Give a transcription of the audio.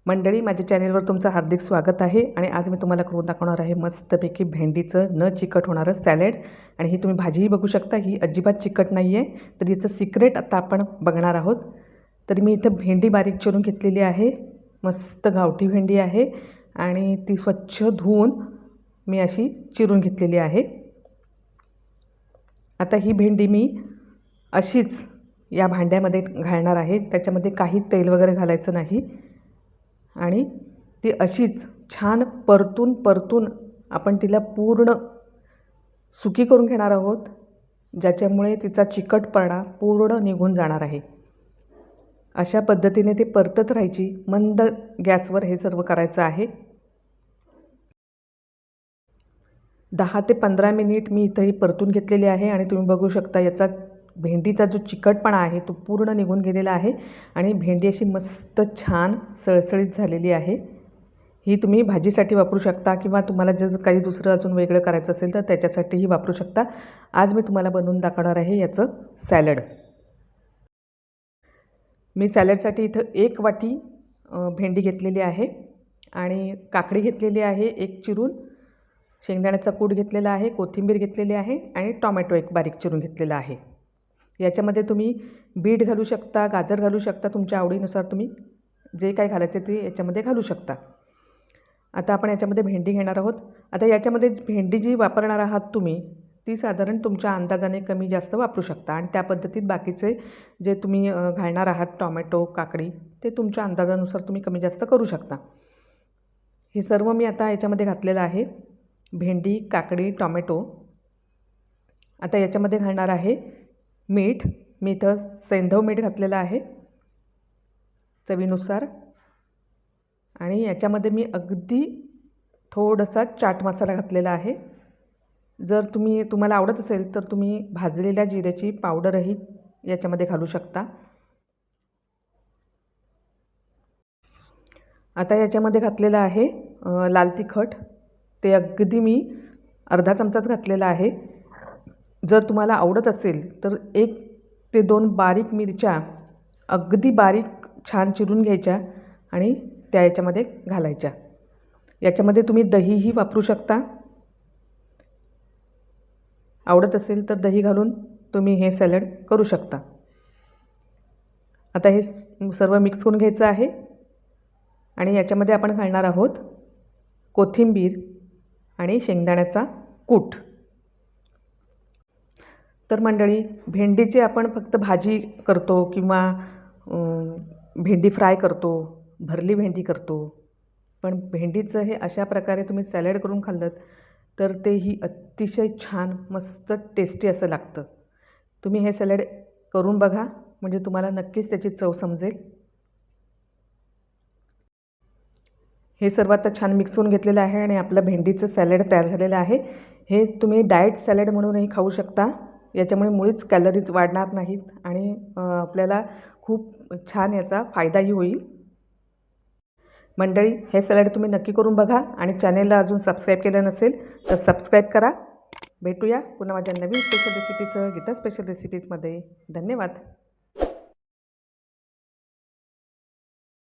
मंडळी, माझ्या चॅनेलवर तुमचं हार्दिक स्वागत आहे आणि आज मी तुम्हाला करून दाखवणार आहे मस्तपैकी भेंडीचं न चिकट होणारं सॅलड. आणि ही तुम्ही भाजीही बघू शकता, ही अजिबात चिकट नाही आहे. तर याचं सिक्रेट आता आपण बघणार आहोत. तर मी इथं भेंडी बारीक चिरून घेतलेली आहे. मस्त गावठी भेंडी आहे आणि ती स्वच्छ धुवून मी अशी चिरून घेतलेली आहे. आता ही भेंडी मी अशीच या भांड्यामध्ये घालणार आहे. त्याच्यामध्ये काही तेल वगैरे घालायचं नाही आणि ती अशीच छान परतून आपण तिला पूर्ण सुकी करून घेणार आहोत, ज्याच्यामुळे तिचा चिकटपणा पूर्ण निघून जाणार आहे. अशा पद्धतीने ते परतत राहायची. मंद गॅसवर हे सर्व करायचं आहे. 10 ते 15 मिनिट मी इथंही परतून घेतलेली आहे आणि तुम्ही बघू शकता याचा भेंडीचा जो चिकटपणा आहे तो पूर्ण निघून गेलेला आहे आणि भेंडी अशी मस्त छान सळसळीत झालेली आहे. ही तुम्ही भाजीसाठी वापरू शकता किंवा तुम्हाला जर काही दुसरं अजून वेगळं करायचं असेल तर त्याच्यासाठीही वापरू शकता. आज मी तुम्हाला बनवून दाखवणार आहे याचं सॅलड. मी सॅलडसाठी इथं 1 वाटी भेंडी घेतलेली आहे आणि काकडी घेतलेली आहे 1 चिरून, शेंगदाण्याचा कूट घेतलेला आहे, कोथिंबीर घेतलेली आहे आणि टोमॅटो 1 बारीक चिरून घेतलेला आहे. याच्यामध्ये तुम्ही बीट घालू शकता, गाजर घालू शकता, तुमच्या आवडीनुसार तुम्ही जे काय घालायचे ते याच्यामध्ये घालू शकता. आता आपण याच्यामध्ये भेंडी घेणार आहोत. आता याच्यामध्ये भेंडी जी वापरणार आहात तुम्ही ती साधारण तुमच्या अंदाजाने कमी जास्त वापरू शकता आणि त्या पद्धतीत बाकीचे जे तुम्ही घालणार आहात टोमॅटो, काकडी ते तुमच्या अंदाजानुसार तुम्ही कमी जास्त करू शकता. हे सर्व मी आता याच्यामध्ये घातलेलं आहे, भेंडी, काकडी, टोमॅटो. आता याच्यामध्ये घालणार आहे मीठ. मी इथं सेंधव मीठ घातलेलं आहे चवीनुसार आणि याच्यामध्ये मी अगदी थोडासा चाट मसाला घातलेला आहे. जर तुम्हाला आवडत असेल तर तुम्ही भाजलेल्या जिऱ्याची पावडरही याच्यामध्ये घालू शकता. आता याच्यामध्ये घातलेलं आहे लाल तिखट. ते अगदी मी अर्धा चमचाच घातलेला आहे. जर तुम्हाला आवडत असेल तर 1 ते 2 बारीक मिरच्या अगदी बारीक छान चिरून घ्यायच्या आणि त्या याच्यामध्ये घालायच्या. याच्यामध्ये तुम्ही दहीही वापरू शकता. आवडत असेल तर दही घालून तुम्ही हे सॅलड करू शकता. आता हे सर्व मिक्स करून घ्यायचं आहे आणि याच्यामध्ये आपण घालणार आहोत कोथिंबीर आणि शेंगदाण्याचा कूट. तर मंडळी, भेंडीची आपण फक्त भाजी करतो किंवा भेंडी फ्राय करतो, भरली भेंडी करतो, पण भेंडीचं हे अशा प्रकारे तुम्ही सॅलड करून खाल्लं तर तेही अतिशय छान मस्त टेस्टी असं लागतं. तुम्ही हे सॅलड करून बघा, म्हणजे तुम्हाला नक्कीच त्याची चव समजेल. हे सर्व आता छान मिक्स करून घेतलेलं आहे आणि आपलं भेंडीचं सॅलड तयार झालेलं आहे. हे तुम्ही डाएट सॅलड म्हणूनही खाऊ शकता. याच्यामुळे मुळीच कॅलरीज वाढणार नाहीत आणि आपल्याला खूप छान याचा फायदाही होईल. मंडळी, हे सॅलड तुम्ही नक्की करून बघा आणि चॅनेलला अजून सबस्क्राईब केलं नसेल तर सबस्क्राईब करा. भेटूया पुन्हा माझ्या नवीन स्पेशल रेसिपीसह, गीता स्पेशल रेसिपीजमध्ये. धन्यवाद.